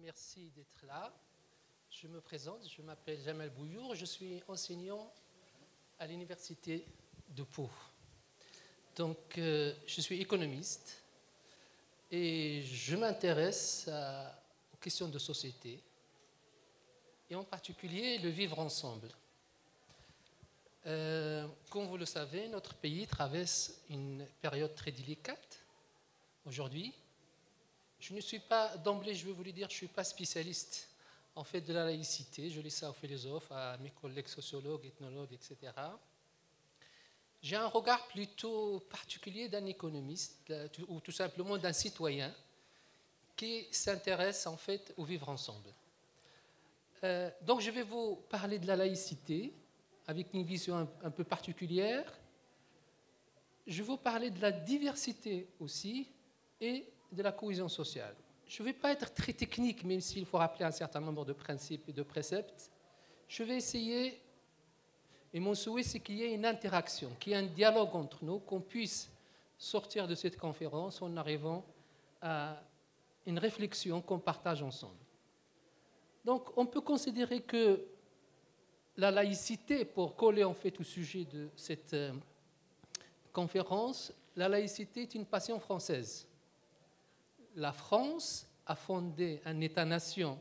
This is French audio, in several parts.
merci d'être là. Je me présente, je m'appelle Jamal Bouyour, je suis enseignant à l'université de Pau. Donc, je suis économiste et je m'intéresse aux questions de société et en particulier le vivre ensemble. Comme vous le savez, notre pays traverse une période très délicate aujourd'hui. Je ne suis pas, d'emblée, je veux vous le dire, je ne suis pas spécialiste en fait de la laïcité. Je lis ça aux philosophes, à mes collègues sociologues, ethnologues, etc. J'ai un regard plutôt particulier d'un économiste ou tout simplement d'un citoyen qui s'intéresse en fait au vivre ensemble. Donc je vais vous parler de la laïcité avec une vision un peu particulière. Je vais vous parler de la diversité aussi et de la cohésion sociale. Je ne vais pas être très technique, même s'il faut rappeler un certain nombre de principes et de préceptes. Je vais essayer, et mon souhait, c'est qu'il y ait une interaction, qu'il y ait un dialogue entre nous, qu'on puisse sortir de cette conférence en arrivant à une réflexion qu'on partage ensemble. Donc, on peut considérer que la laïcité, pour coller en fait au sujet de cette conférence, la laïcité est une passion française. La France a fondé un État-nation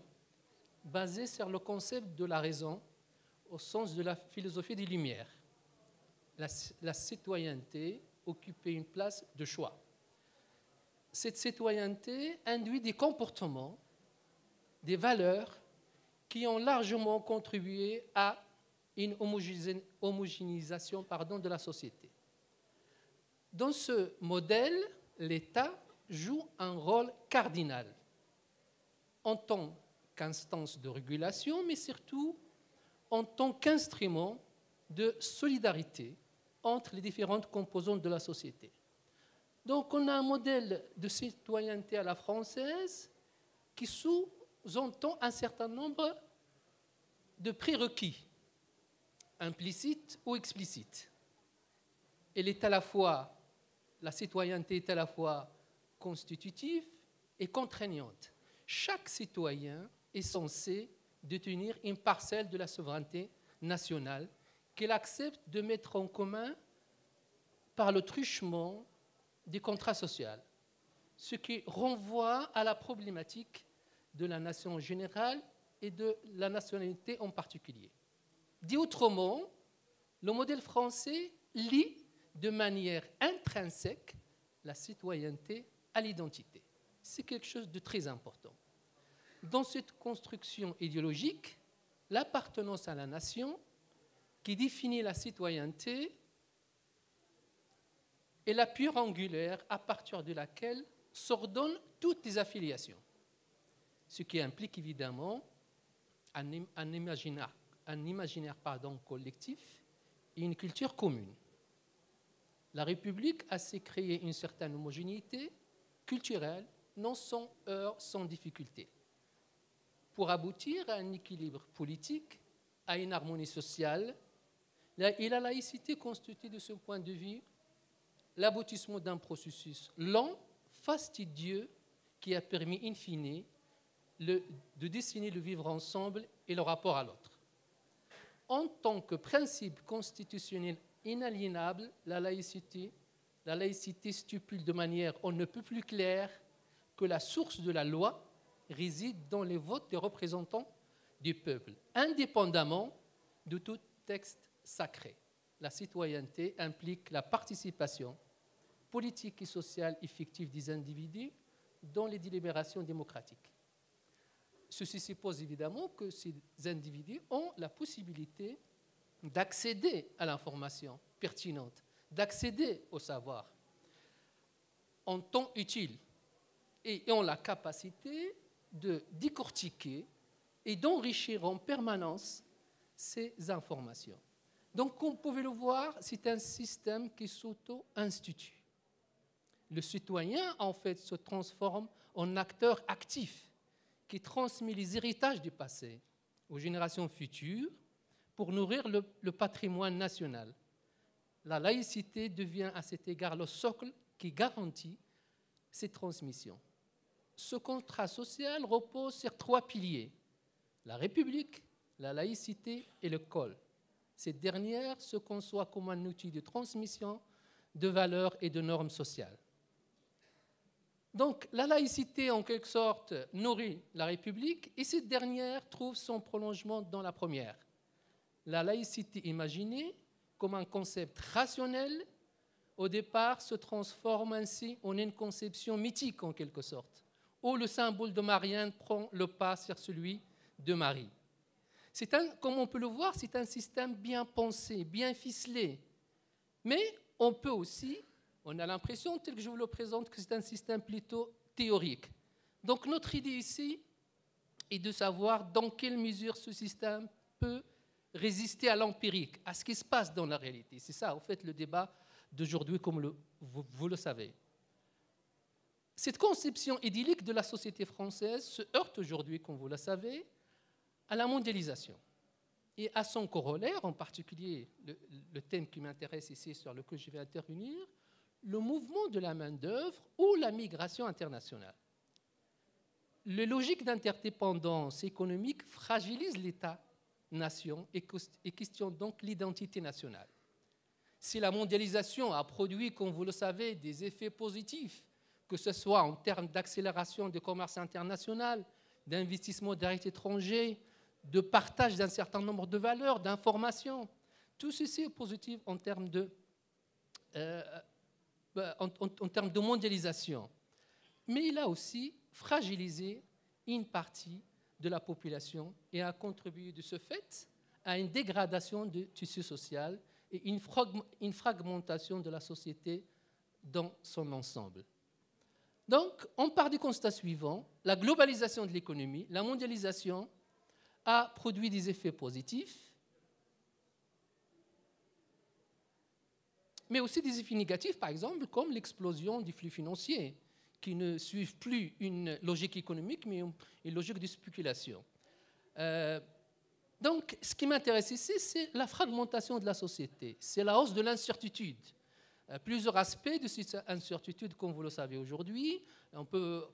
basé sur le concept de la raison au sens de la philosophie des Lumières. La citoyenneté occupait une place de choix. Cette citoyenneté induit des comportements, des valeurs qui ont largement contribué à une homogénéisation de la société. Dans ce modèle, l'État joue un rôle cardinal en tant qu'instance de régulation, mais surtout en tant qu'instrument de solidarité entre les différentes composantes de la société. Donc on a un modèle de citoyenneté à la française qui sous-entend un certain nombre de prérequis, implicites ou explicites. Elle est à la fois, la citoyenneté est à la fois constitutive et contraignante. Chaque citoyen est censé détenir une parcelle de la souveraineté nationale qu'il accepte de mettre en commun par le truchement des contrats sociaux, ce qui renvoie à la problématique de la nation en général et de la nationalité en particulier. Dit autrement, le modèle français lie de manière intrinsèque la citoyenneté à l'identité. C'est quelque chose de très important. Dans cette construction idéologique, l'appartenance à la nation, qui définit la citoyenneté, est la pierre angulaire à partir de laquelle s'ordonnent toutes les affiliations, ce qui implique évidemment un imaginaire collectif et une culture commune. La République a su créer une certaine homogénéité culturelle, non sans heurts, sans difficulté, pour aboutir à un équilibre politique, à une harmonie sociale. Et la laïcité constitue de ce point de vue l'aboutissement d'un processus lent, fastidieux, qui a permis in fine de dessiner le vivre ensemble et le rapport à l'autre. En tant que principe constitutionnel inaliénable, la laïcité stipule de manière on ne peut plus claire que la source de la loi réside dans les votes des représentants du peuple, indépendamment de tout texte sacré. La citoyenneté implique la participation politique et sociale effective des individus dans les délibérations démocratiques. Ceci suppose évidemment que ces individus ont la possibilité d'accéder à l'information pertinente, d'accéder au savoir en temps utile et ont la capacité de décortiquer et d'enrichir en permanence ces informations. Donc, comme vous pouvez le voir, c'est un système qui s'auto-institue. Le citoyen, en fait, se transforme en acteur actif qui transmet les héritages du passé aux générations futures pour nourrir le patrimoine national. La laïcité devient à cet égard le socle qui garantit ces transmissions. ce contrat social repose sur 3 piliers: la République, la laïcité et l'école. Cette dernière se conçoit comme un outil de transmission de valeurs et de normes sociales. Donc, la laïcité, en quelque sorte, nourrit la République, et cette dernière trouve son prolongement dans la première. La laïcité imaginée comme un concept rationnel, au départ, se transforme ainsi en une conception mythique, en quelque sorte, où le symbole de Marianne prend le pas sur celui de Marie. Comme on peut le voir, c'est un système bien pensé, bien ficelé. Mais on peut aussi, on a l'impression, tel que je vous le présente, que c'est un système plutôt théorique. Donc notre idée ici est de savoir dans quelle mesure ce système peut résister à l'empirique, à ce qui se passe dans la réalité. C'est ça, en fait, le débat d'aujourd'hui, comme vous le savez. Cette conception idyllique de la société française se heurte aujourd'hui, comme vous le savez, à la mondialisation et à son corollaire, en particulier le thème qui m'intéresse ici, sur lequel je vais intervenir, le mouvement de la main-d'œuvre ou la migration internationale. Les logiques d'interdépendance économique fragilisent l'État-nation et questionnent donc l'identité nationale. Si la mondialisation a produit, comme vous le savez, des effets positifs, que ce soit en termes d'accélération du commerce international, d'investissement direct étranger, de partage d'un certain nombre de valeurs, d'informations, tout ceci est positif en termes de mondialisation. Mais il a aussi fragilisé une partie de la population et a contribué de ce fait à une dégradation du tissu social et une fragmentation de la société dans son ensemble. Donc, on part du constat suivant: la globalisation de l'économie, la mondialisation, a produit des effets positifs, mais aussi des effets négatifs, par exemple, comme l'explosion des flux financiers, qui ne suivent plus une logique économique, mais une logique de spéculation. Donc, ce qui m'intéresse ici, c'est la fragmentation de la société, c'est la hausse de l'incertitude. Plusieurs aspects de cette incertitude, comme vous le savez aujourd'hui. On peut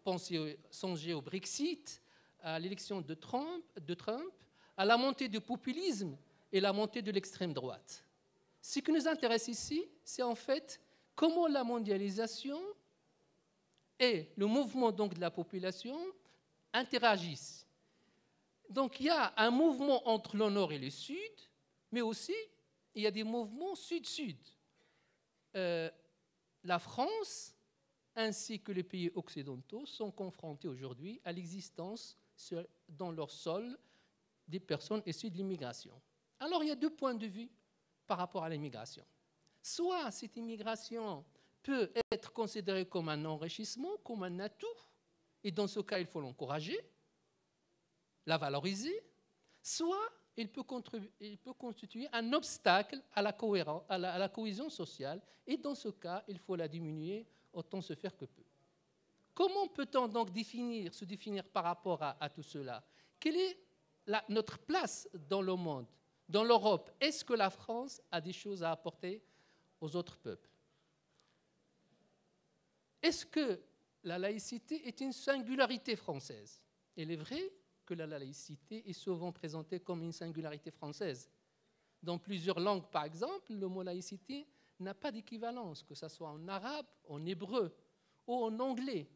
songer au Brexit, à l'élection de Trump, à la montée du populisme et la montée de l'extrême droite. Ce qui nous intéresse ici, c'est en fait comment la mondialisation et le mouvement donc de la population interagissent. Donc il y a un mouvement entre le nord et le sud, mais aussi il y a des mouvements sud-sud. La France ainsi que les pays occidentaux sont confrontés aujourd'hui à l'existence dans leur sol des personnes issues de l'immigration. Alors il y a 2 points de vue par rapport à l'immigration. Soit cette immigration peut être considérée comme un enrichissement, comme un atout, et dans ce cas il faut l'encourager, la valoriser, soit il peut constituer un obstacle à la cohésion sociale, et dans ce cas, il faut la diminuer autant se faire que peu. Comment peut-on donc se définir par rapport à tout cela? Quelle est notre place dans le monde, dans l'Europe? Est-ce que la France a des choses à apporter aux autres peuples? Est-ce que la laïcité est une singularité française? Il est vrai que la laïcité est souvent présentée comme une singularité française. Dans plusieurs langues, par exemple, le mot laïcité n'a pas d'équivalence, que ce soit en arabe, en hébreu ou en anglais.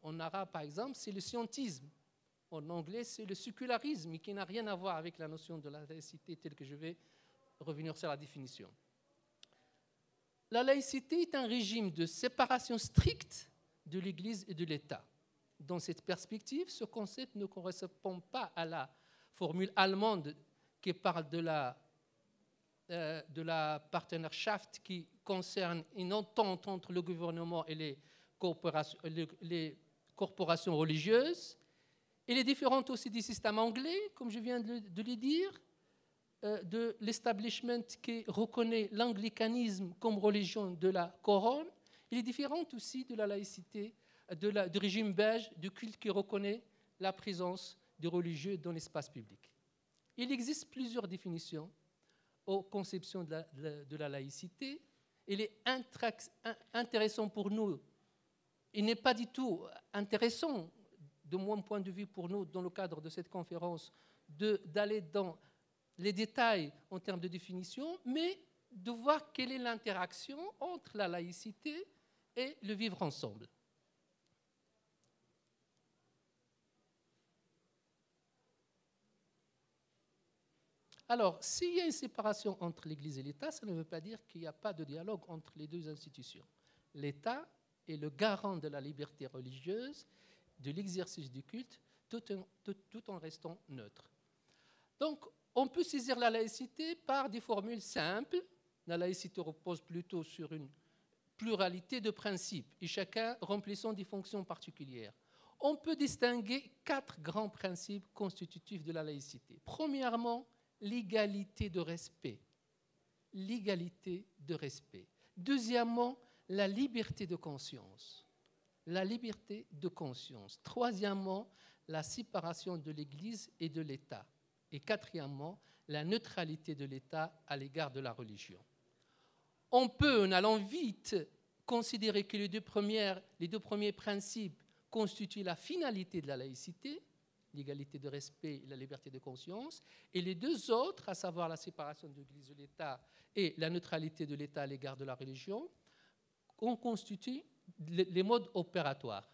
En arabe, par exemple, c'est le scientisme. En anglais, c'est le sécularisme, qui n'a rien à voir avec la notion de la laïcité telle que je vais revenir sur la définition. La laïcité est un régime de séparation stricte de l'Église et de l'État. Dans cette perspective, ce concept ne correspond pas à la formule allemande qui parle de la Partnerschaft, qui concerne une entente entre le gouvernement et les corporations religieuses. Elle est différente aussi du système anglais, comme je viens de le dire, de l'establishment qui reconnaît l'anglicanisme comme religion de la couronne. Elle est différente aussi de la laïcité du régime belge, du culte qui reconnaît la présence des religieux dans l'espace public. Il existe plusieurs définitions aux conceptions de la laïcité. Il est intéressant pour nous. Il n'est pas du tout intéressant de mon point de vue pour nous, dans le cadre de cette conférence, d'aller dans les détails en termes de définition, mais de voir quelle est l'interaction entre la laïcité et le vivre ensemble. Alors, s'il y a une séparation entre l'Église et l'État, ça ne veut pas dire qu'il n'y a pas de dialogue entre les deux institutions. L'État est le garant de la liberté religieuse, de l'exercice du culte, tout en restant neutre. Donc, on peut saisir la laïcité par des formules simples. La laïcité repose plutôt sur une pluralité de principes, et chacun remplissant des fonctions particulières. On peut distinguer 4 grands principes constitutifs de la laïcité. Premièrement, l'égalité de respect. L'égalité de respect. Deuxièmement, la liberté de conscience. La liberté de conscience. Troisièmement, la séparation de l'Église et de l'État. Et quatrièmement, la neutralité de l'État à l'égard de la religion. On peut, en allant vite, considérer que les deux premiers principes constituent la finalité de la laïcité, l'égalité de respect et la liberté de conscience, et les deux autres, à savoir la séparation de l'Église et de l'État et la neutralité de l'État à l'égard de la religion, constituent les modes opératoires.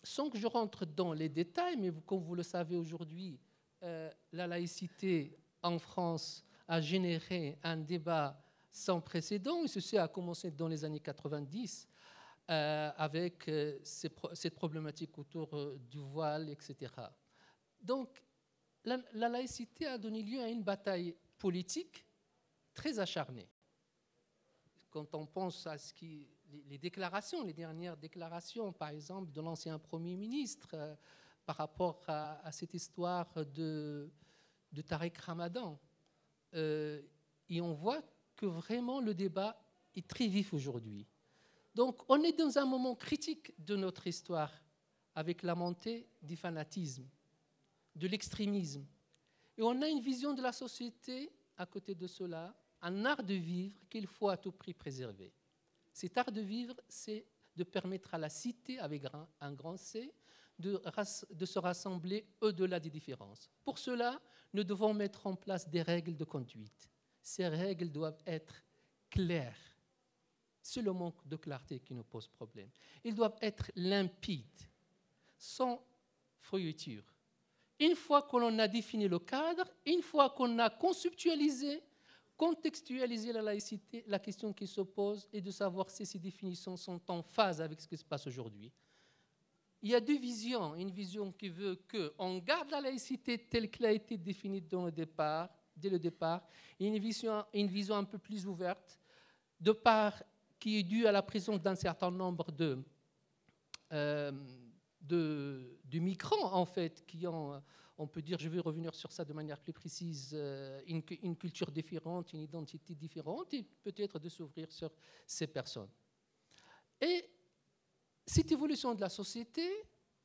Sans que je rentre dans les détails, mais comme vous le savez aujourd'hui, la laïcité en France a généré un débat sans précédent, et ceci a commencé dans les années 90 avec cette problématique autour du voile, etc. Donc, la laïcité a donné lieu à une bataille politique très acharnée. Quand on pense à les déclarations, les dernières déclarations, par exemple, de l'ancien Premier ministre par rapport à cette histoire de Tariq Ramadan, et on voit que vraiment le débat est très vif aujourd'hui. Donc on est dans un moment critique de notre histoire avec la montée du fanatisme, de l'extrémisme. Et on a une vision de la société à côté de cela, un art de vivre qu'il faut à tout prix préserver. Cet art de vivre, c'est de permettre à la cité, avec un grand C, de se rassembler au-delà des différences. Pour cela, nous devons mettre en place des règles de conduite. Ces règles doivent être claires. C'est le manque de clarté qui nous pose problème. Ils doivent être limpides, sans fioritures. Une fois qu'on a défini le cadre, une fois qu'on a conceptualisé, contextualiser la laïcité, la question qui se pose est de savoir si ces définitions sont en phase avec ce qui se passe aujourd'hui. Il y a deux visions. Une vision qui veut qu'on garde la laïcité telle qu'elle a été définie dès le départ, et une vision un peu plus ouverte, qui est due à la présence d'un certain nombre de migrants, en fait, qui ont, on peut dire, je vais revenir sur ça de manière plus précise, une culture différente, une identité différente, et peut-être de s'ouvrir sur ces personnes. Et cette évolution de la société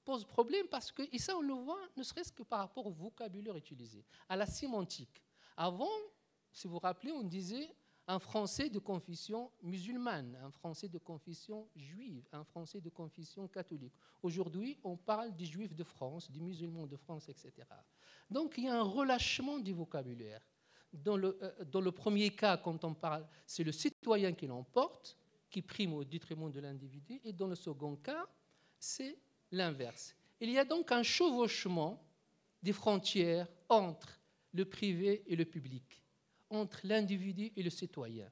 pose problème parce que, et ça on le voit, ne serait-ce que par rapport au vocabulaire utilisé, à la sémantique. Avant, si vous vous rappelez, on disait un Français de confession musulmane, un Français de confession juive, un Français de confession catholique. Aujourd'hui, on parle des Juifs de France, des musulmans de France, etc. Donc, il y a un relâchement du vocabulaire. Dans le premier cas, quand on parle, c'est le citoyen qui l'emporte, qui prime au détriment de l'individu, et dans le second cas, c'est l'inverse. Il y a donc un chevauchement des frontières entre le privé et le public, entre l'individu et le citoyen.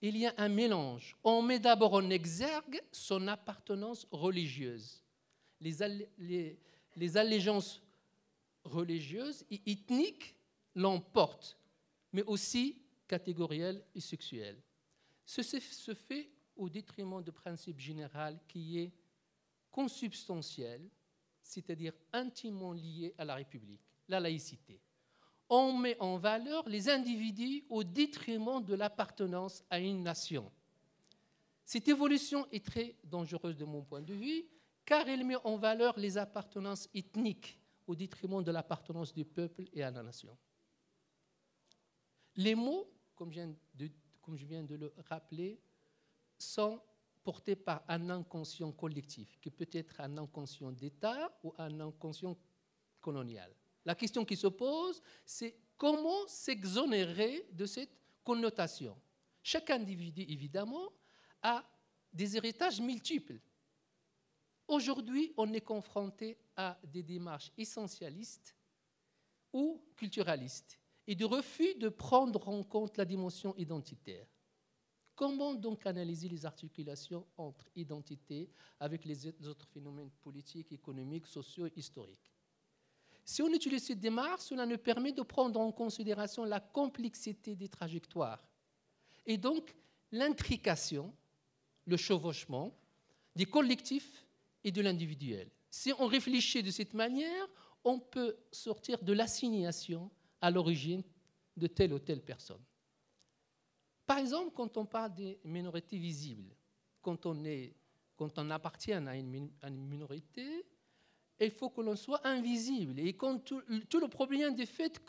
Il y a un mélange. On met d'abord en exergue son appartenance religieuse. Les allégeances religieuses et ethniques l'emportent, mais aussi catégorielles et sexuelles. Ceci se fait au détriment du principe général qui est consubstantiel, c'est-à-dire intimement lié à la République, la laïcité. On met en valeur les individus au détriment de l'appartenance à une nation. Cette évolution est très dangereuse de mon point de vue, car elle met en valeur les appartenances ethniques au détriment de l'appartenance du peuple et à la nation. Les mots, comme je viens de le rappeler, sont portée par un inconscient collectif, qui peut être un inconscient d'État ou un inconscient colonial. La question qui se pose, c'est comment s'exonérer de cette connotation. Chaque individu, évidemment, a des héritages multiples. Aujourd'hui, on est confronté à des démarches essentialistes ou culturalistes et de refus de prendre en compte la dimension identitaire. Comment donc analyser les articulations entre identité avec les autres phénomènes politiques, économiques, sociaux et historiques? Si on utilise cette démarche, cela nous permet de prendre en considération la complexité des trajectoires et donc l'intrication, le chevauchement des collectifs et de l'individuel. Si on réfléchit de cette manière, on peut sortir de l'assignation à l'origine de telle ou telle personne. Par exemple, quand on parle des minorités visibles, quand on appartient à une minorité, il faut que l'on soit invisible. Et quand tout le problème du fait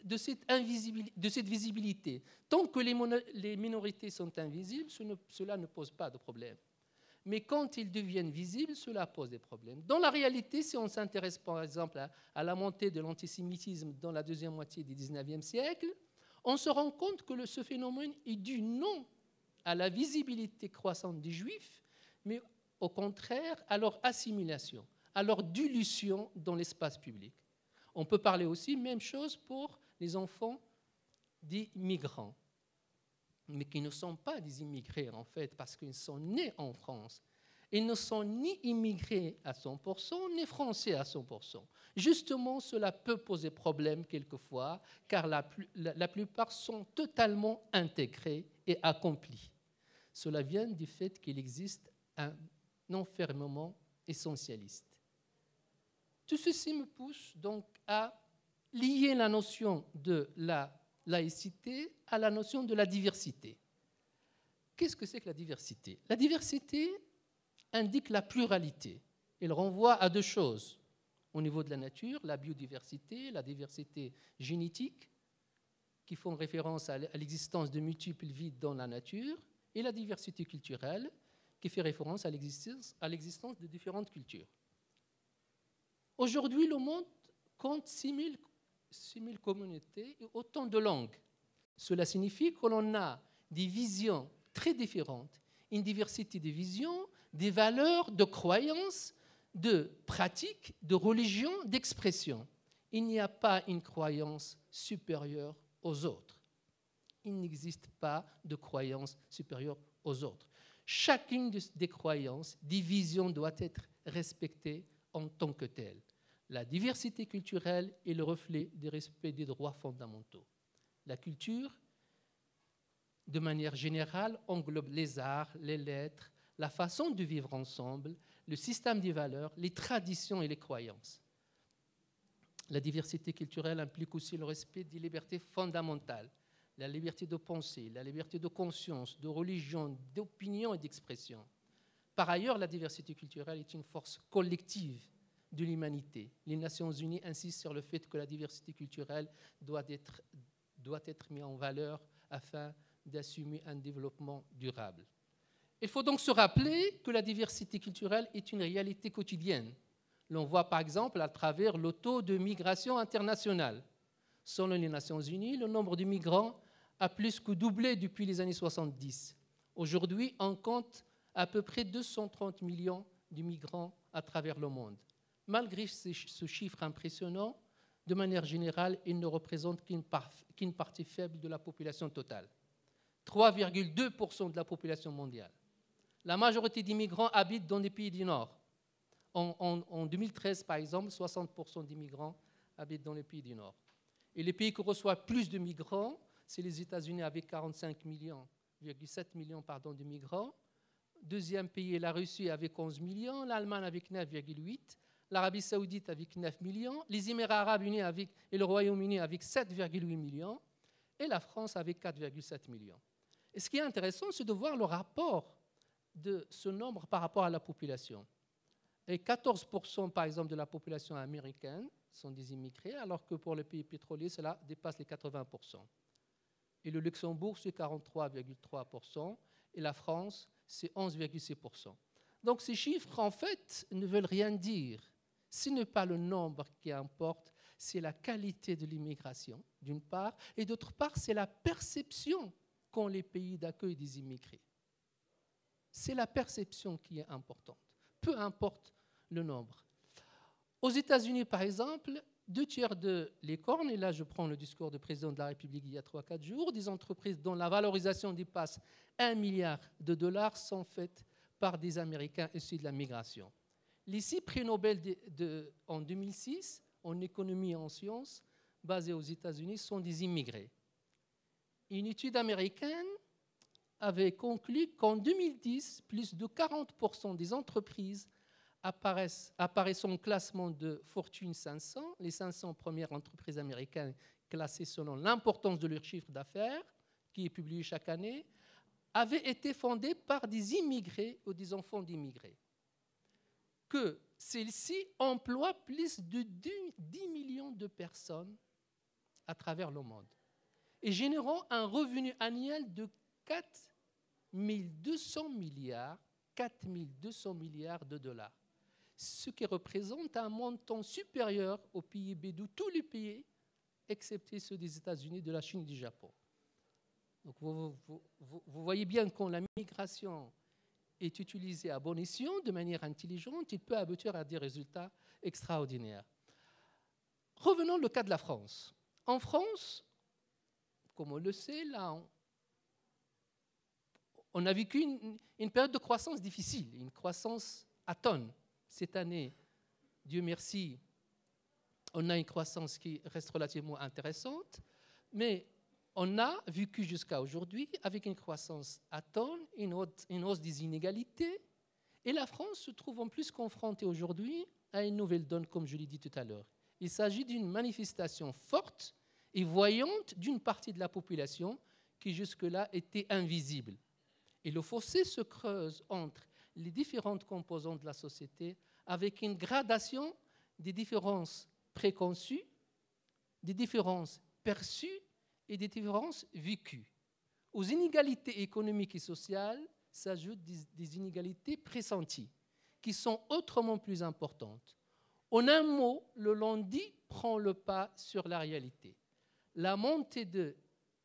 de cette visibilité, tant que les minorités sont invisibles, cela ne pose pas de problème. Mais quand ils deviennent visibles, cela pose des problèmes. Dans la réalité, si on s'intéresse par exemple à la montée de l'antisémitisme dans la deuxième moitié du XIXe siècle, on se rend compte que ce phénomène est dû non à la visibilité croissante des Juifs, mais au contraire à leur assimilation, à leur dilution dans l'espace public. On peut parler aussi, même chose pour les enfants des migrants, mais qui ne sont pas des immigrés en fait, parce qu'ils sont nés en France. Ils ne sont ni immigrés à 100%, ni français à 100%. Justement, cela peut poser problème quelquefois, car la plupart sont totalement intégrés et accomplis. Cela vient du fait qu'il existe un enfermement essentialiste. Tout ceci me pousse donc à lier la notion de la laïcité à la notion de la diversité. Qu'est-ce que c'est que la diversité? La diversité indique la pluralité. Elle renvoie à deux choses. Au niveau de la nature, la biodiversité, la diversité génétique, qui font référence à l'existence de multiples vies dans la nature, et la diversité culturelle, qui fait référence à l'existence de différentes cultures. Aujourd'hui, le monde compte 6 000 communautés et autant de langues. Cela signifie que l'on a des visions très différentes, une diversité de visions, des valeurs, de croyances, de pratiques, de religions, d'expressions. Il n'y a pas une croyance supérieure aux autres. Il n'existe pas de croyance supérieure aux autres. Chacune des croyances, des visions doit être respectée en tant que telle. La diversité culturelle est le reflet du respect des droits fondamentaux. La culture, de manière générale, englobe les arts, les lettres, la façon de vivre ensemble, le système des valeurs, les traditions et les croyances. La diversité culturelle implique aussi le respect des libertés fondamentales, la liberté de penser, la liberté de conscience, de religion, d'opinion et d'expression. Par ailleurs, la diversité culturelle est une force collective de l'humanité. Les Nations Unies insistent sur le fait que la diversité culturelle doit être mise en valeur afin d'assumer un développement durable. Il faut donc se rappeler que la diversité culturelle est une réalité quotidienne. L'on voit par exemple à travers le taux de migration internationale. Selon les Nations Unies, le nombre de migrants a plus que doublé depuis les années 70. Aujourd'hui, on compte à peu près 230 millions de migrants à travers le monde. Malgré ce chiffre impressionnant, de manière générale, il ne représente qu'une partie faible de la population totale. 3,2% de la population mondiale. La majorité des migrants habitent dans les pays du Nord. En 2013, par exemple, 60% des migrants habitent dans les pays du Nord. Et les pays qui reçoivent plus de migrants, c'est les États-Unis avec 45,7 millions de migrants. Deuxième pays est la Russie avec 11 millions, l'Allemagne avec 9,8, l'Arabie Saoudite avec 9 millions, les Émirats Arabes Unis et le Royaume-Uni avec 7,8 millions, et la France avec 4,7 millions. Et ce qui est intéressant, c'est de voir le rapport de ce nombre par rapport à la population. Et 14%, par exemple, de la population américaine sont des immigrés, alors que pour les pays pétroliers, cela dépasse les 80%. Et le Luxembourg, c'est 43,3%, et la France, c'est 11,6%. Donc ces chiffres, en fait, ne veulent rien dire. Ce n'est pas le nombre qui importe, c'est la qualité de l'immigration, d'une part, et d'autre part, c'est la perception qu'ont les pays d'accueil des immigrés. C'est la perception qui est importante, peu importe le nombre. Aux États-Unis, par exemple, 2/3 de licornes, et là je prends le discours du président de la République il y a 3-4 jours, des entreprises dont la valorisation dépasse 1 milliard de dollars sont faites par des Américains issus de la migration. Les 6 prix Nobel en 2006, en économie et en sciences, basés aux États-Unis, sont des immigrés. Une étude américaine avait conclu qu'en 2010, plus de 40% des entreprises apparaissent au classement de Fortune 500, les 500 premières entreprises américaines classées selon l'importance de leur chiffre d'affaires, qui est publié chaque année, avaient été fondées par des immigrés ou des enfants d'immigrés. Que celles-ci emploient plus de 10 millions de personnes à travers le monde et générant un revenu annuel de 4 200 milliards de dollars, ce qui représente un montant supérieur au PIB de tous les pays, excepté ceux des États-Unis, de la Chine et du Japon. Donc vous voyez bien que quand la migration est utilisée à bon escient, de manière intelligente, il peut aboutir à des résultats extraordinaires. Revenons au cas de la France. En France, comme on le sait, là, on a vécu une période de croissance difficile, une croissance à tonnes. Cette année, Dieu merci, on a une croissance qui reste relativement intéressante, mais on a vécu jusqu'à aujourd'hui avec une croissance à tonnes, une hausse des inégalités, et la France se trouve en plus confrontée aujourd'hui à une nouvelle donne, comme je l'ai dit tout à l'heure. Il s'agit d'une manifestation forte et voyante d'une partie de la population qui jusque-là était invisible. Et le fossé se creuse entre les différentes composantes de la société avec une gradation des différences préconçues, des différences perçues et des différences vécues. Aux inégalités économiques et sociales s'ajoutent des inégalités pressenties qui sont autrement plus importantes. En un mot, le non-dit prend le pas sur la réalité. La montée de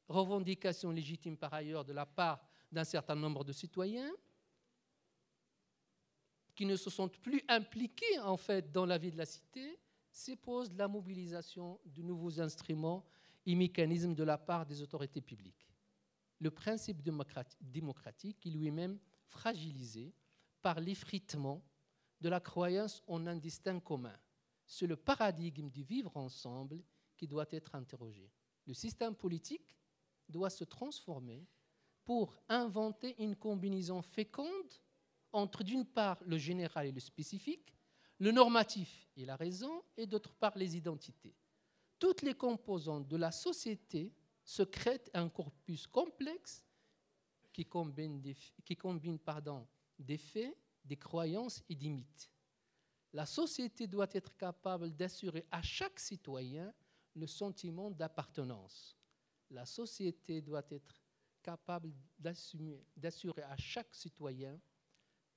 revendications légitimes par ailleurs de la part d'un certain nombre de citoyens qui ne se sentent plus impliqués en fait dans la vie de la cité suppose la mobilisation de nouveaux instruments et mécanismes de la part des autorités publiques. Le principe démocratique est lui-même fragilisé par l'effritement de la croyance en un destin commun. C'est le paradigme du vivre ensemble qui doit être interrogé. Le système politique doit se transformer pour inventer une combinaison féconde entre, d'une part, le général et le spécifique, le normatif et la raison, et d'autre part, les identités. Toutes les composantes de la société se créent un corpus complexe qui combine des faits, des croyances et des mythes. La société doit être capable d'assurer à chaque citoyen le sentiment d'appartenance. La société doit être capable d'assurer à chaque citoyen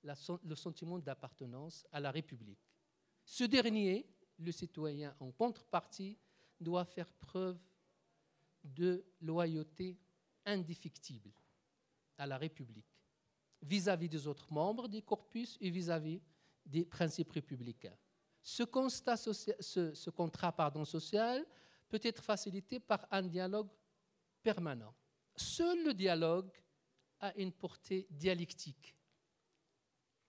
le sentiment d'appartenance à la République. Ce dernier, le citoyen en contrepartie, doit faire preuve de loyauté indéfectible à la République, vis-à-vis des autres membres du corpus et vis-à-vis des principes républicains. Ce contrat social peut être facilité par un dialogue permanent. Seul le dialogue a une portée dialectique.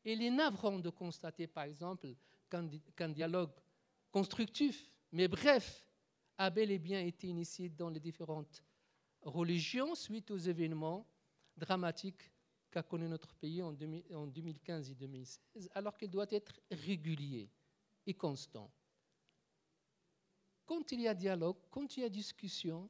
Il est navrant de constater, par exemple, qu'un dialogue constructif, mais bref, a bel et bien été initié dans les différentes religions suite aux événements dramatiques qu'a connu notre pays en 2015 et 2016, alors qu'il doit être régulier et constant. Quand il y a dialogue, quand il y a discussion,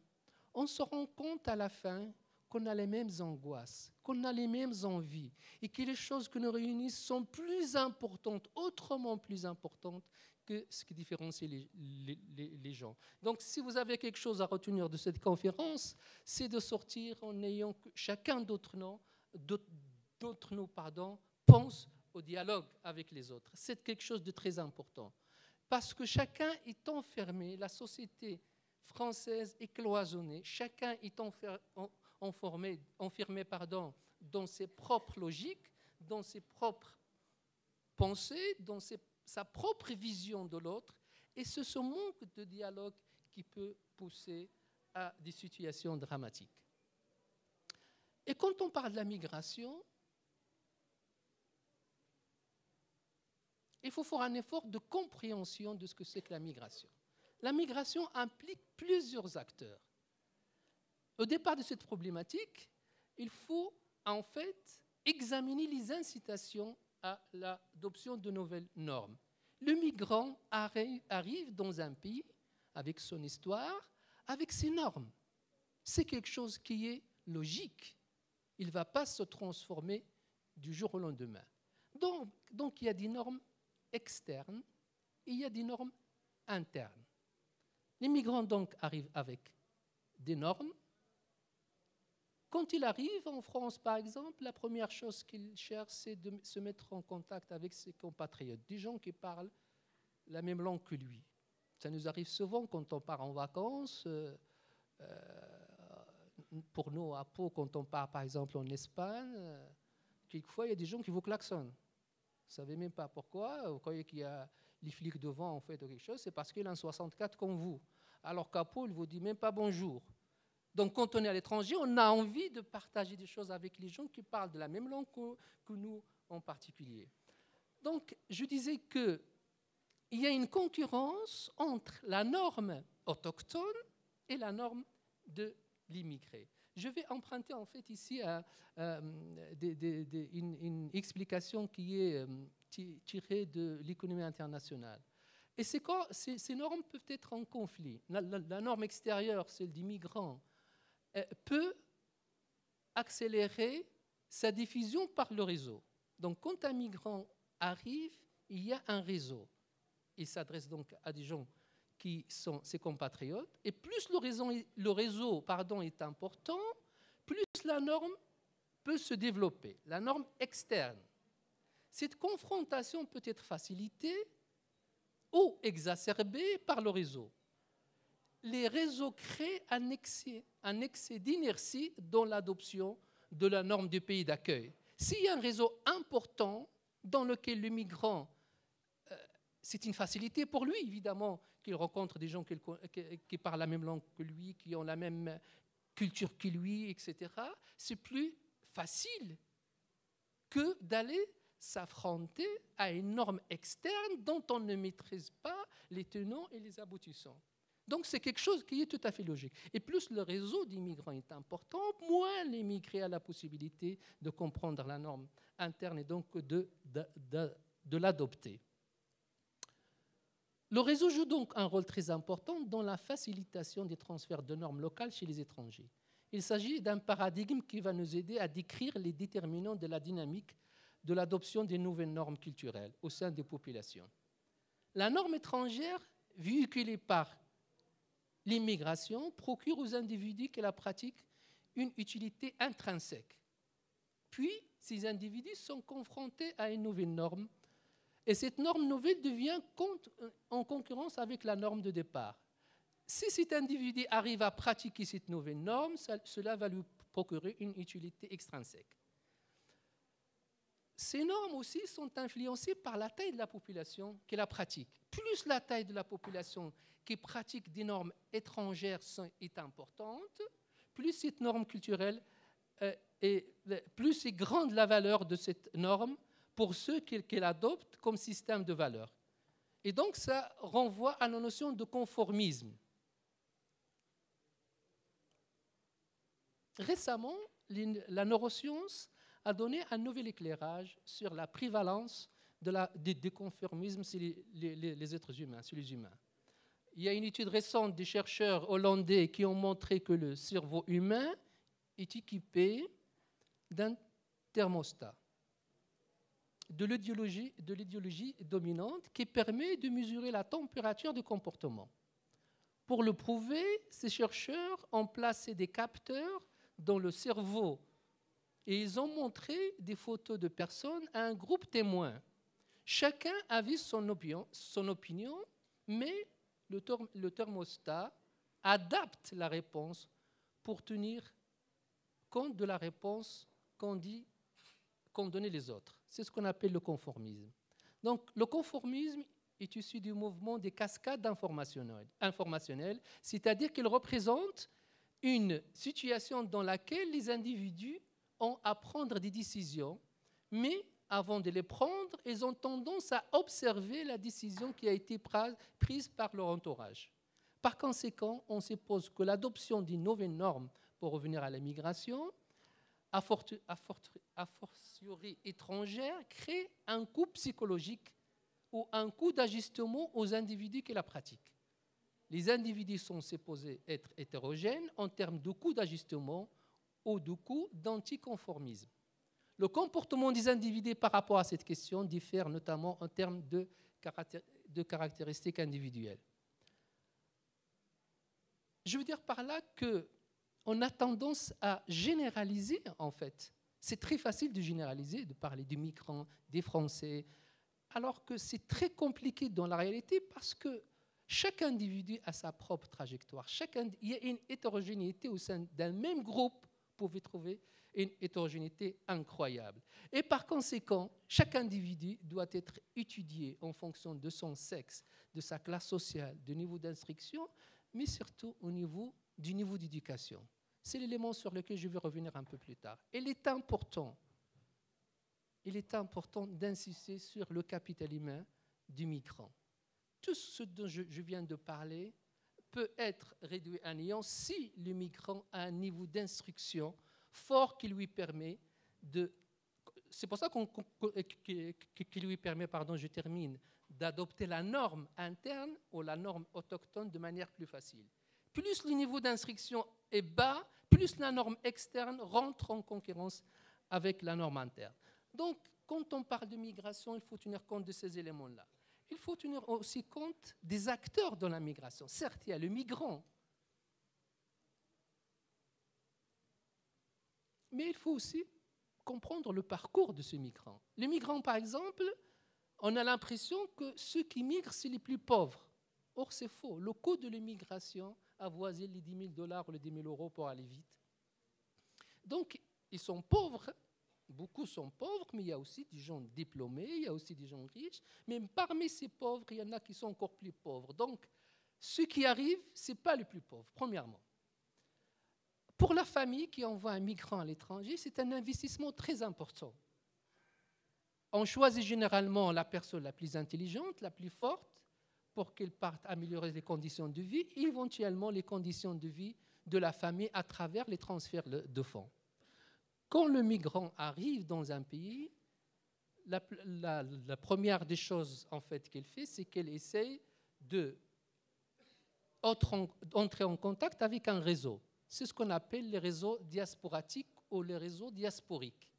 on se rend compte à la fin qu'on a les mêmes angoisses, qu'on a les mêmes envies et que les choses qui nous réunissent sont plus importantes, autrement plus importantes que ce qui différencie les gens. Donc, si vous avez quelque chose à retenir de cette conférence, c'est de sortir en ayant chacun d'entre nous, pensent au dialogue avec les autres. C'est quelque chose de très important. Parce que chacun est enfermé, la société française est cloisonnée, chacun est enfermé dans ses propres logiques, dans ses propres pensées, dans sa propre vision de l'autre, et c'est ce manque de dialogue qui peut pousser à des situations dramatiques. Et quand on parle de la migration, il faut faire un effort de compréhension de ce que c'est que la migration. La migration implique plusieurs acteurs. Au départ de cette problématique, il faut en fait examiner les incitations à l'adoption de nouvelles normes. Le migrant arrive dans un pays avec son histoire, avec ses normes. C'est quelque chose qui est logique. Il ne va pas se transformer du jour au lendemain. Donc il y a des normes externes et il y a des normes internes. Les migrants donc arrivent avec des normes. Quand ils arrivent en France, par exemple, la première chose qu'ils cherchent, c'est de se mettre en contact avec ses compatriotes, des gens qui parlent la même langue que lui. Ça nous arrive souvent quand on part en vacances. Pour nous, à Pau, quand on part, par exemple, en Espagne, quelquefois, il y a des gens qui vous klaxonnent. Vous ne savez même pas pourquoi. Vous croyez qu'il y a les flics devant, en fait, ou quelque chose. C'est parce qu'il a un 64 comme vous. Alors qu'à Pau, il ne vous dit même pas bonjour. Donc, quand on est à l'étranger, on a envie de partager des choses avec les gens qui parlent de la même langue que nous en particulier. Donc, je disais qu'il y a une concurrence entre la norme autochtone et la norme de l'immigré. Je vais emprunter en fait ici une explication qui est tirée de l'économie internationale. Et ces normes peuvent être en conflit. La norme extérieure, celle des migrants, peut accélérer sa diffusion par le réseau. Donc quand un migrant arrive, il y a un réseau. Il s'adresse donc à des gens qui sont ses compatriotes, et plus le réseau est important, plus la norme peut se développer, la norme externe. Cette confrontation peut être facilitée ou exacerbée par le réseau. Les réseaux créent un excès d'inertie dans l'adoption de la norme du pays d'accueil. S'il y a un réseau important dans lequel le migrant, c'est une facilité pour lui, évidemment, qu'il rencontre des gens qui parlent la même langue que lui, qui ont la même culture que lui, etc. C'est plus facile que d'aller s'affronter à une norme externe dont on ne maîtrise pas les tenants et les aboutissants. Donc c'est quelque chose qui est tout à fait logique. Et plus le réseau d'immigrants est important, moins l'immigré a la possibilité de comprendre la norme interne et donc de l'adopter. Le réseau joue donc un rôle très important dans la facilitation des transferts de normes locales chez les étrangers. Il s'agit d'un paradigme qui va nous aider à décrire les déterminants de la dynamique de l'adoption des nouvelles normes culturelles au sein des populations. La norme étrangère, véhiculée par l'immigration, procure aux individus qui la pratiquent une utilité intrinsèque. Puis, ces individus sont confrontés à une nouvelle norme, et cette norme nouvelle devient en concurrence avec la norme de départ. Si cet individu arrive à pratiquer cette nouvelle norme, cela va lui procurer une utilité extrinsèque. Ces normes aussi sont influencées par la taille de la population qui la pratique. Plus la taille de la population qui pratique des normes étrangères est importante, plus cette norme culturelle plus est grande la valeur de cette norme pour ceux qui l'adoptent comme système de valeurs. Et donc ça renvoie à la notion de conformisme. Récemment, la neuroscience a donné un nouvel éclairage sur la prévalence du conformisme chez les êtres humains, chez les humains. Il y a une étude récente des chercheurs hollandais qui ont montré que le cerveau humain est équipé d'un thermostat, de l'idéologie dominante qui permet de mesurer la température du comportement. Pour le prouver, ces chercheurs ont placé des capteurs dans le cerveau et ils ont montré des photos de personnes à un groupe témoin. Chacun avait son opinion, mais le thermostat adapte la réponse pour tenir compte de la réponse qu'ont donné les autres. C'est ce qu'on appelle le conformisme. Donc, le conformisme est issu du mouvement des cascades informationnelles, c'est-à-dire qu'il représente une situation dans laquelle les individus ont à prendre des décisions, mais avant de les prendre, ils ont tendance à observer la décision qui a été prise par leur entourage. Par conséquent, on suppose que l'adoption d'une nouvelle norme pour revenir à la migration, a fortiori étrangère, crée un coût psychologique ou un coût d'ajustement aux individus qui la pratiquent. Les individus sont supposés être hétérogènes en termes de coût d'ajustement ou de coût d'anticonformisme. Le comportement des individus par rapport à cette question diffère notamment en termes de caractéristiques individuelles. Je veux dire par là qu'on a tendance à généraliser, en fait. C'est très facile de généraliser, de parler des migrants, des Français, alors que c'est très compliqué dans la réalité parce que chaque individu a sa propre trajectoire. Il y a une hétérogénéité au sein d'un même groupe. Vous pouvez trouver une hétérogénéité incroyable. Et par conséquent, chaque individu doit être étudié en fonction de son sexe, de sa classe sociale, du niveau d'instruction, mais surtout du niveau d'éducation. C'est l'élément sur lequel je vais revenir un peu plus tard. Il est important d'insister sur le capital humain du migrant. Tout ce dont je viens de parler peut être réduit à néant si le migrant a un niveau d'instruction fort qui lui permet de... C'est pour ça qu'il lui permet, je termine, d'adopter la norme interne ou la norme autochtone de manière plus facile. Plus le niveau d'instruction est bas, plus la norme externe rentre en concurrence avec la norme interne. Donc, quand on parle de migration, il faut tenir compte de ces éléments-là. Il faut tenir aussi compte des acteurs dans la migration. Certes, il y a le migrant, mais il faut aussi comprendre le parcours de ce migrant. Les migrants, par exemple, on a l'impression que ceux qui migrent, c'est les plus pauvres. Or, c'est faux. Le coût de l'immigration avoisine les 10 000 $ ou les 10 000 € pour aller vite. Donc, ils sont pauvres. Beaucoup sont pauvres, mais il y a aussi des gens diplômés, il y a aussi des gens riches. Mais parmi ces pauvres, il y en a qui sont encore plus pauvres. Donc, ceux qui arrivent, ce n'est pas les plus pauvres, premièrement. Pour la famille qui envoie un migrant à l'étranger, c'est un investissement très important. On choisit généralement la personne la plus intelligente, la plus forte, pour qu'elle parte améliorer les conditions de vie et éventuellement les conditions de vie de la famille à travers les transferts de fonds. Quand le migrant arrive dans un pays, la première des choses en fait qu'elle fait, c'est qu'elle essaye d'entrer en contact avec un réseau. C'est ce qu'on appelle les réseaux diasporatiques ou les réseaux diasporiques.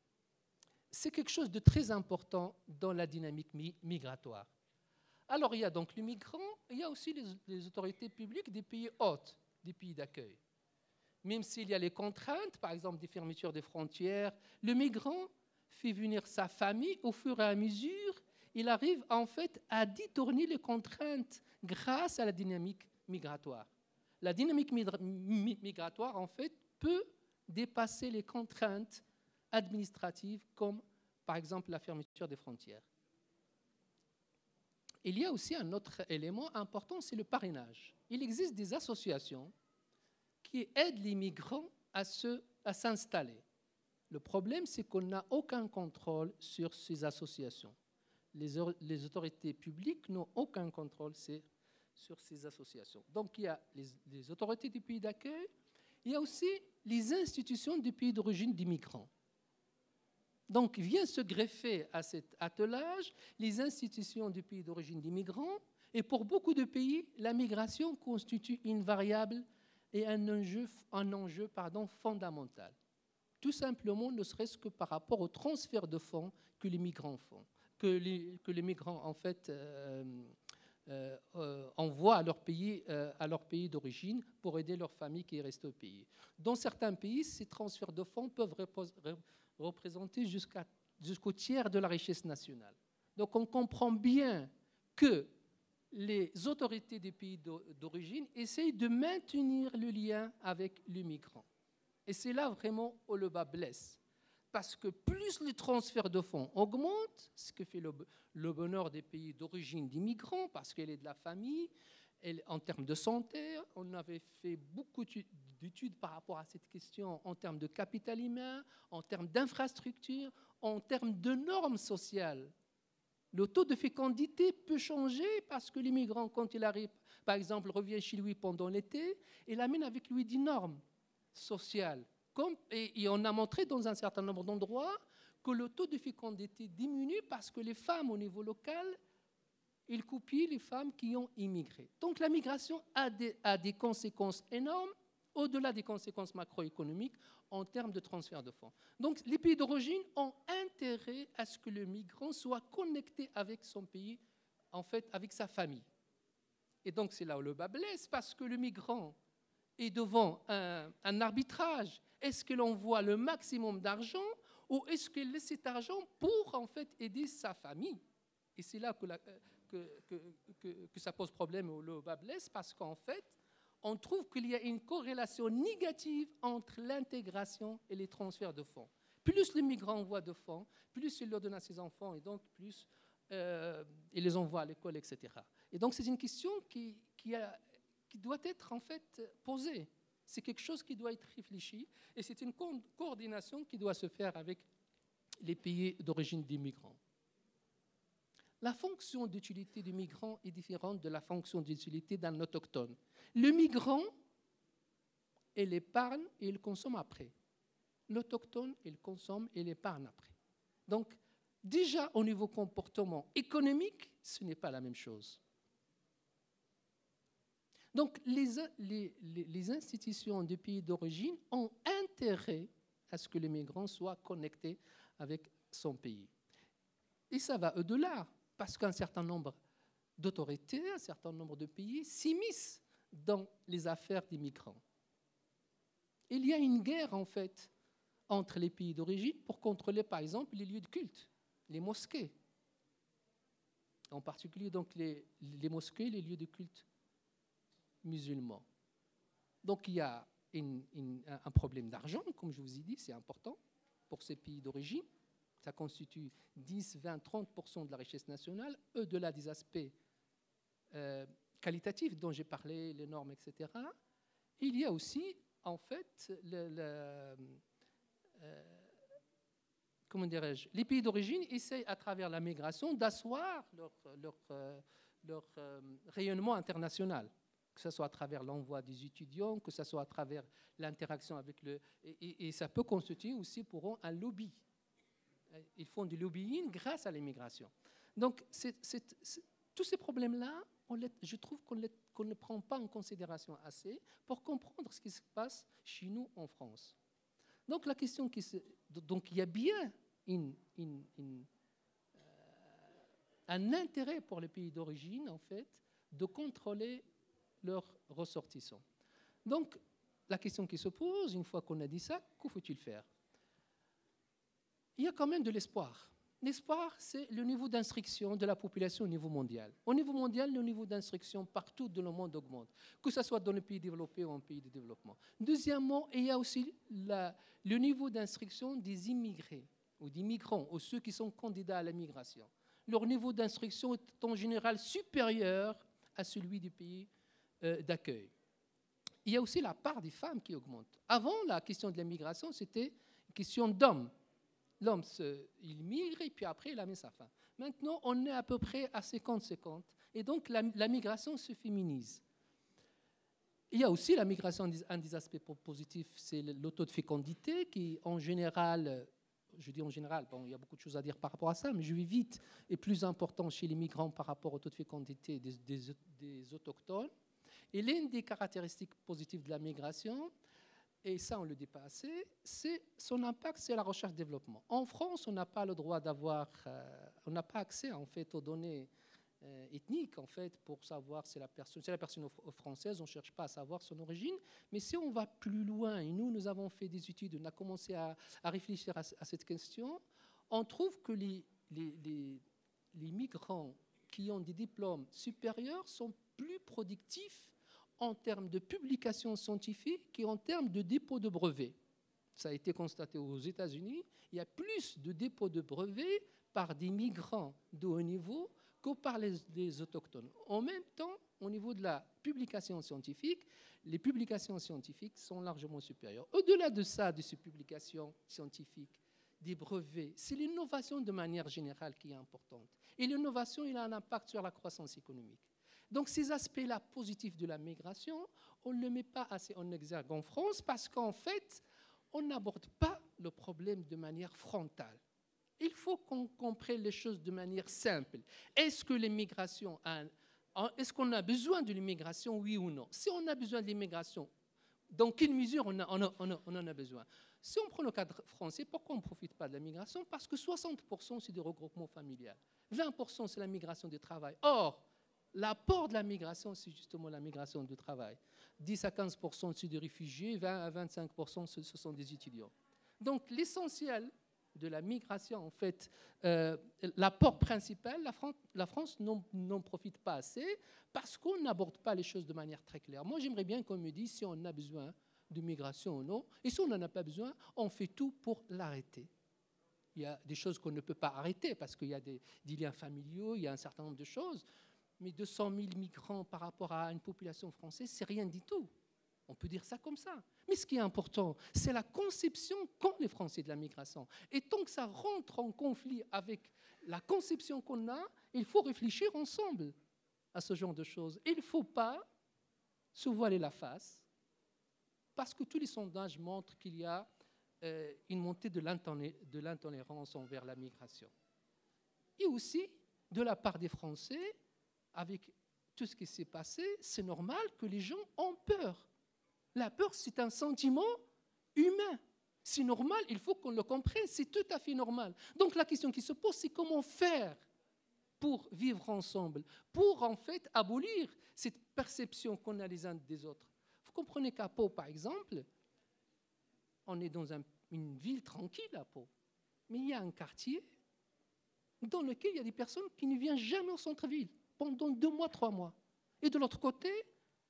C'est quelque chose de très important dans la dynamique migratoire. Alors, il y a donc les migrants, il y a aussi les autorités publiques des pays hôtes, des pays d'accueil. Même s'il y a les contraintes, par exemple des fermetures des frontières, le migrant fait venir sa famille au fur et à mesure. Il arrive en fait à détourner les contraintes grâce à la dynamique migratoire. La dynamique migratoire, en fait, peut dépasser les contraintes administratives comme, par exemple, la fermeture des frontières. Il y a aussi un autre élément important, c'est le parrainage. Il existe des associations qui aident les migrants à s'installer. Le problème, c'est qu'on n'a aucun contrôle sur ces associations. Les autorités publiques n'ont aucun contrôle sur ces associations. Donc, il y a les autorités du pays d'accueil, il y a aussi les institutions du pays d'origine des migrants. Donc, vient se greffer à cet attelage les institutions du pays d'origine des migrants, et pour beaucoup de pays, la migration constitue une variable et un enjeu fondamental. Tout simplement, ne serait-ce que par rapport au transfert de fonds que les migrants font, que les migrants en fait envoient à leur pays d'origine pour aider leur famille qui est restée au pays. Dans certains pays, ces transferts de fonds peuvent représenter jusqu'au tiers de la richesse nationale. Donc on comprend bien que les autorités des pays d'origine essayent de maintenir le lien avec le migrant. Et c'est là vraiment où le bas blesse. Parce que plus les transferts de fonds augmentent, ce que fait le bonheur des pays d'origine des migrants, parce qu'elle est de la famille, en termes de santé, on avait fait beaucoup d'études par rapport à cette question en termes de capital humain, en termes d'infrastructures, en termes de normes sociales. Le taux de fécondité peut changer parce que l'immigrant, quand il arrive, par exemple, revient chez lui pendant l'été, il amène avec lui des normes sociales. Et on a montré dans un certain nombre d'endroits que le taux de fécondité diminue parce que les femmes au niveau local, ils copient les femmes qui ont immigré. Donc la migration a des conséquences énormes, au-delà des conséquences macroéconomiques, en termes de transfert de fonds. Donc les pays d'origine ont intérêt à ce que le migrant soit connecté avec son pays, en fait, avec sa famille. Et donc c'est là où le bas blesse, parce que le migrant est devant un arbitrage. Est-ce que l'on voit le maximum d'argent ou est-ce qu'il laisse cet argent pour, en fait, aider sa famille? Et c'est là que ça pose problème au le bas blesse, parce qu'en fait, on trouve qu'il y a une corrélation négative entre l'intégration et les transferts de fonds. Plus les migrants envoient de fonds, plus il leur donne à ses enfants, et donc plus il les envoie à l'école, etc. Et donc c'est une question qui doit être en fait posée. C'est quelque chose qui doit être réfléchi, et c'est une coordination qui doit se faire avec les pays d'origine des migrants. La fonction d'utilité du migrant est différente de la fonction d'utilité d'un autochtone. Le migrant, il épargne et il consomme après. L'autochtone, il consomme et il épargne après. Donc, déjà au niveau comportement économique, ce n'est pas la même chose. Donc, les institutions des pays d'origine ont intérêt à ce que le migrant soit connecté avec son pays. Et ça va au-delà, parce qu'un certain nombre d'autorités, un certain nombre de pays s'immiscent dans les affaires des migrants. Il y a une guerre, en fait, entre les pays d'origine pour contrôler, par exemple, les lieux de culte, les mosquées. En particulier, donc, les mosquées, les lieux de culte musulmans. Donc, il y a un problème d'argent, comme je vous ai dit, c'est important pour ces pays d'origine. Ça constitue 10, 20, 30% de la richesse nationale, au-delà des aspects qualitatifs dont j'ai parlé, les normes, etc. Il y a aussi, en fait, comment dirais-je, les pays d'origine essayent, à travers la migration, d'asseoir leur rayonnement international, que ce soit à travers l'envoi des étudiants, que ce soit à travers l'interaction avec et ça peut constituer aussi pour eux un lobby. Ils font du lobbying grâce à l'immigration. Donc, tous ces problèmes-là, je trouve qu'on ne prend pas en considération assez pour comprendre ce qui se passe chez nous en France. Donc, la question donc il y a bien un intérêt pour les pays d'origine, en fait, de contrôler leurs ressortissants. Donc, la question qui se pose, une fois qu'on a dit ça, que faut-il faire? Il y a quand même de l'espoir. L'espoir, c'est le niveau d'instruction de la population au niveau mondial. Au niveau mondial, le niveau d'instruction partout dans le monde augmente, que ce soit dans les pays développés ou en pays de développement. Deuxièmement, il y a aussi le niveau d'instruction des immigrés ou des migrants, ou ceux qui sont candidats à la migration. Leur niveau d'instruction est en général supérieur à celui du pays d'accueil. Il y a aussi la part des femmes qui augmente. Avant, la question de la migration, c'était une question d'hommes. L'homme, il migre et puis après, il amène sa femme. Maintenant, on est à peu près à 50-50. Et donc, la migration se féminise. Il y a aussi la migration, un des aspects positifs, c'est le taux de fécondité qui, en général, je dis en général, bon, il y a beaucoup de choses à dire par rapport à ça, mais je vais vite, est plus important chez les migrants par rapport au taux de fécondité des autochtones. Et l'une des caractéristiques positives de la migration, et ça on ne le dit pas assez, c'est son impact sur la recherche-développement. En France, on n'a pas le droit d'avoir, on n'a pas accès en fait aux données ethnique, en fait, pour savoir si la personne est française, on ne cherche pas à savoir son origine. Mais si on va plus loin, et nous avons fait des études, on a commencé à réfléchir à cette question, on trouve que les migrants qui ont des diplômes supérieurs sont plus productifs en termes de publications scientifiques qu'en termes de dépôt de brevets. Ça a été constaté aux États-Unis, il y a plus de dépôts de brevets par des migrants de haut niveau que par les autochtones. En même temps, au niveau de la publication scientifique, les publications scientifiques sont largement supérieures. Au-delà de ça, de ces publications scientifiques, des brevets, c'est l'innovation de manière générale qui est importante. Et l'innovation, il a un impact sur la croissance économique. Donc ces aspects-là positifs de la migration, on ne le met pas assez en exergue en France parce qu'en fait, on n'aborde pas le problème de manière frontale. Il faut qu'on comprenne les choses de manière simple. Est-ce que l'immigration, est-ce qu'on a besoin de l'immigration, oui ou non? Si on a besoin de l'immigration, dans quelle mesure on en a besoin? Si on prend le cadre français, pourquoi on ne profite pas de la migration? Parce que 60% c'est des regroupements familiaux, 20% c'est la migration du travail. Or, l'apport de la migration, c'est justement la migration du travail. 10 à 15% c'est des réfugiés, 20 à 25% ce sont des étudiants. Donc l'essentiel de la migration, en fait, l'apport principal, la France n'en profite pas assez parce qu'on n'aborde pas les choses de manière très claire. Moi, j'aimerais bien qu'on me dise si on a besoin de migration ou non, et si on n'en a pas besoin, on fait tout pour l'arrêter. Il y a des choses qu'on ne peut pas arrêter parce qu'il y a des liens familiaux, il y a un certain nombre de choses, mais 200 000 migrants par rapport à une population française, c'est rien du tout. On peut dire ça comme ça. Mais ce qui est important, c'est la conception qu'ont les Français de la migration. Et tant que ça rentre en conflit avec la conception qu'on a, il faut réfléchir ensemble à ce genre de choses. Il ne faut pas se voiler la face, parce que tous les sondages montrent qu'il y a une montée de l'intolérance envers la migration. Et aussi, de la part des Français, avec tout ce qui s'est passé, c'est normal que les gens ont peur. La peur, c'est un sentiment humain. C'est normal, il faut qu'on le comprenne, c'est tout à fait normal. Donc la question qui se pose, c'est comment faire pour vivre ensemble, pour en fait abolir cette perception qu'on a les uns des autres. Vous comprenez qu'à Pau, par exemple, on est dans une ville tranquille à Pau, mais il y a un quartier dans lequel il y a des personnes qui ne viennent jamais au centre-ville pendant 2 mois, 3 mois. Et de l'autre côté,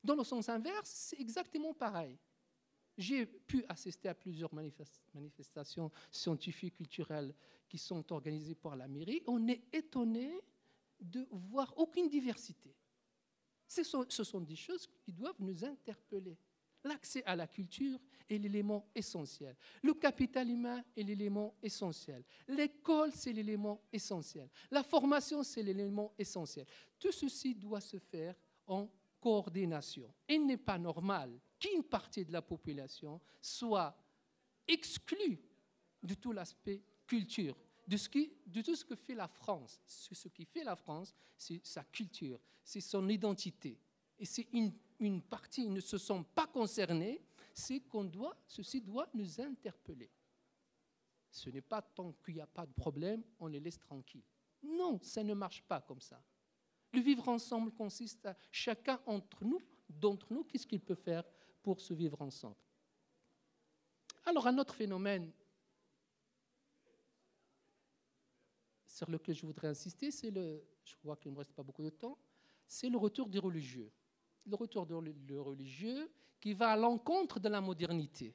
dans le sens inverse, c'est exactement pareil. J'ai pu assister à plusieurs manifestations scientifiques, culturelles qui sont organisées par la mairie. On est étonné de voir aucune diversité. Ce sont des choses qui doivent nous interpeller. L'accès à la culture est l'élément essentiel. Le capital humain est l'élément essentiel. L'école, c'est l'élément essentiel. La formation, c'est l'élément essentiel. Tout ceci doit se faire en coordination. Il n'est pas normal qu'une partie de la population soit exclue de tout l'aspect culture, de tout ce que fait la France. Ce qui fait la France, c'est sa culture, c'est son identité. Et c'est une partie ne se sent pas concernés, ceci doit nous interpeller. Ce n'est pas tant qu'il n'y a pas de problème, on les laisse tranquilles. Non, ça ne marche pas comme ça. Le vivre ensemble consiste à chacun d'entre nous, qu'est-ce qu'il peut faire pour se vivre ensemble. Alors, un autre phénomène sur lequel je voudrais insister, je vois qu'il ne me reste pas beaucoup de temps, c'est le retour des religieux. Le retour des religieux qui va à l'encontre de la modernité.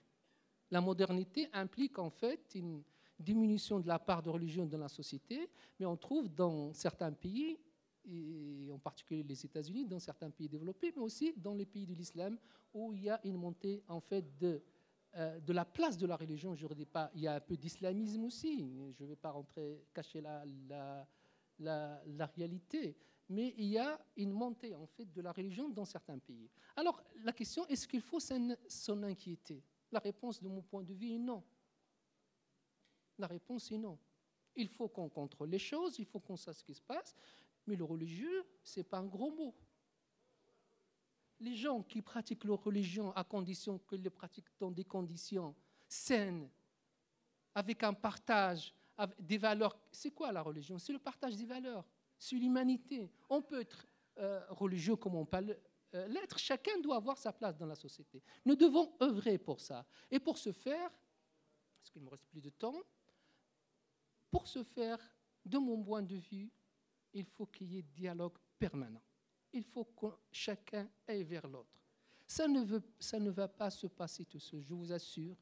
La modernité implique en fait une diminution de la part de religion dans la société, mais on trouve dans certains pays, et en particulier les États-Unis, dans certains pays développés, mais aussi dans les pays de l'islam, où il y a une montée en fait de la place de la religion. Je ne dis pas, il y a un peu d'islamisme aussi, je ne vais pas cacher la réalité, mais il y a une montée en fait de la religion dans certains pays. Alors la question, est-ce qu'il faut s'en inquiéter? La réponse de mon point de vue est non. La réponse est non. Il faut qu'on contrôle les choses, il faut qu'on sache ce qui se passe, mais le religieux, ce n'est pas un gros mot. Les gens qui pratiquent leur religion à condition qu'ils le pratiquent dans des conditions saines, avec un partage, avec des valeurs. C'est quoi la religion? C'est le partage des valeurs. c'est l'humanité. On peut être religieux comme on peut l'être. Chacun doit avoir sa place dans la société. Nous devons œuvrer pour ça. Et pour ce faire, parce qu'il ne me reste plus de temps, pour ce faire, de mon point de vue, il faut qu'il y ait dialogue permanent. Il faut que chacun aille vers l'autre. Ça ne va pas se passer tout seul, je vous assure.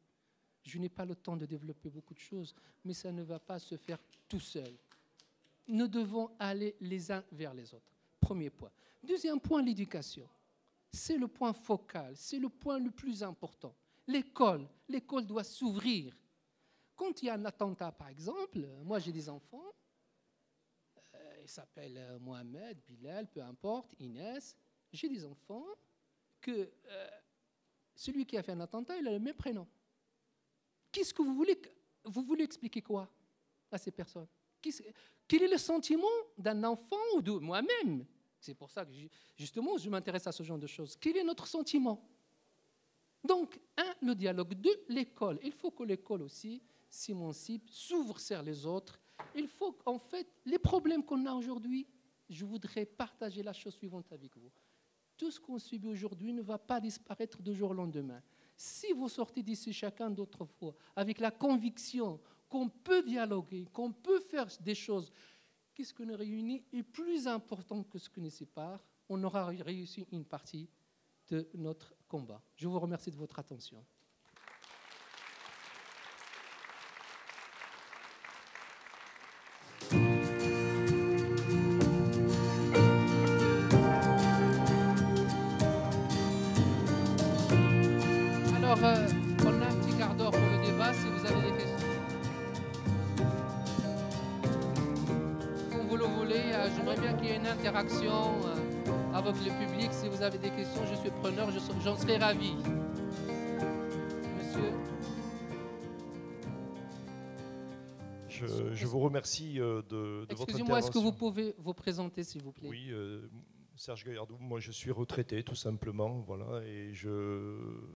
Je n'ai pas le temps de développer beaucoup de choses, mais ça ne va pas se faire tout seul. Nous devons aller les uns vers les autres. Premier point. Deuxième point, l'éducation. C'est le point focal, c'est le point le plus important. L'école doit s'ouvrir. Quand il y a un attentat, par exemple, moi j'ai des enfants, ils s'appellent Mohamed, Bilal, peu importe, Inès. J'ai des enfants que celui qui a fait un attentat, il a le même prénom. Qu'est-ce que vous voulez? Vous voulez expliquer quoi à ces personnes? Quel est le sentiment d'un enfant ou de moi-même? C'est pour ça que, justement, je m'intéresse à ce genre de choses. Quel est notre sentiment? Donc, le dialogue. 2, l'école. Il faut que l'école aussi s'émancipe, s'ouvre sur les autres. Il faut qu'en fait, les problèmes qu'on a aujourd'hui, je voudrais partager la chose suivante avec vous. Tout ce qu'on subit aujourd'hui ne va pas disparaître du jour au lendemain. Si vous sortez d'ici chacun d'autrefois avec la conviction qu'on peut dialoguer, qu'on peut faire des choses, qu'est-ce qui nous réunit est plus important que ce qui nous sépare, on aura réussi une partie de notre combat. Je vous remercie de votre attention. Alors, on a un petit quart d'heure pour le débat, si vous avez des questions. Comme vous le voulez, j'aimerais bien qu'il y ait une interaction avec le public. Si vous avez des questions, je suis preneur, j'en serai ravi. Monsieur? Je vous remercie de votre intervention. Excusez-moi, est-ce que vous pouvez vous présenter, s'il vous plaît? Oui, Serge Gaillardou, moi je suis retraité tout simplement, voilà, et je